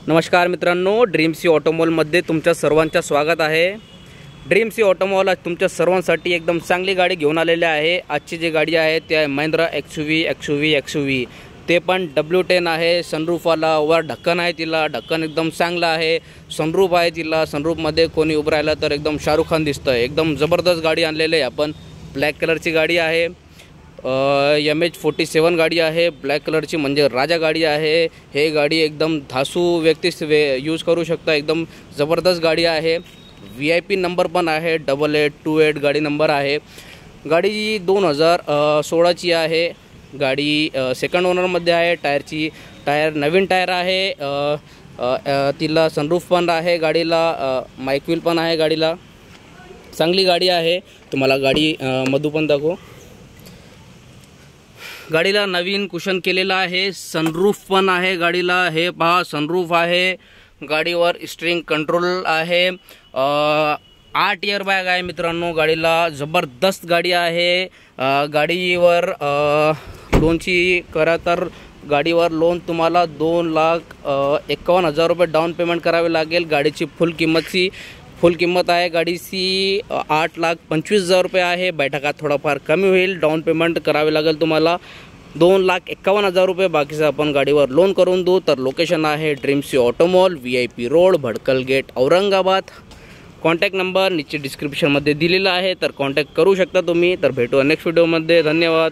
नमस्कार मित्रांनो, dream C ऑटोमॉलमध्ये तुमच्या सर्वांचं स्वागत आहे। ड्रीम सी ऑटोमॉल आज तुमच्या सर्वांसाठी एकदम चांगली गाडी घेऊन आलेली आहे। आजची जी गाडी आहे ती आहे महिंद्रा XUV ते पण W10 आहे। सनरूफवाला वर ढक्कन आहे, तिला ढक्कन एकदम चांगला आहे। सनरूफ आहे तिला, सनरूफमध्ये कोणी उभं राहिलं तर एकदम शाहरुख खान दिसतंय। एकदम जबरदस्त गाडी आणलेली आहे आपण। ब्लॅक कलरची गाडी आहे, MH47 गाडी आहे। ब्लॅक कलरची म्हणजे राजा गाडी आहे। हे गाडी एकदम धासू व्यक्ती यूज करू शकता। एकदम जबरदस्त गाडी आहे। VIP नंबर पण आहे, 8828 गाडी नंबर आहे। गाडी 2016 ची आहे। गाडी सेकंड ओनरमध्ये आहे। टायर नवीन टायर आहे। तिला सनरूफ पण आहे गाडीला, माइक व्हील पण आहे गाडीला। चांगली गाडी आहे। तुम्हाला गाडी मधू पण दाखवू। गाडीला नवीन कुशन केलेला आहे। सनरूफ पण आहे गाडीला। हे पहा, सनरूफ आहे। गाडीवर स्टीरिंग कंट्रोल आहे। 8 एअरबॅग आहे मित्रांनो गाडीला। जबरदस्त गाडी आहे। गाडीवर लोनची करा तर गाडीवर लोन तुम्हाला 2,51,000 रुपये डाऊन पेमेंट करावे लागेल। गाडीची फुल किंमत आहे गाडीची 8,25,000 रुपये आहे। बैठका थोडाफार कमी होईल। डाऊन पेमेंट करावे लागेल तुम्हाला 2,51,000 रुपये। बाकीचं आपण गाडीवर लोन करून देऊ। तर लोकेशन आहे dream sea automall, VIP road, Bhadkal gate, Aurangabad. Contact number नीचे डिस्क्रिप्शनमध्ये दिलेला आहे, तर कॉन्टॅक्ट करू शकता तुम्ही। तर भेटू नेक्स्ट व्हिडिओमध्ये। धन्यवाद।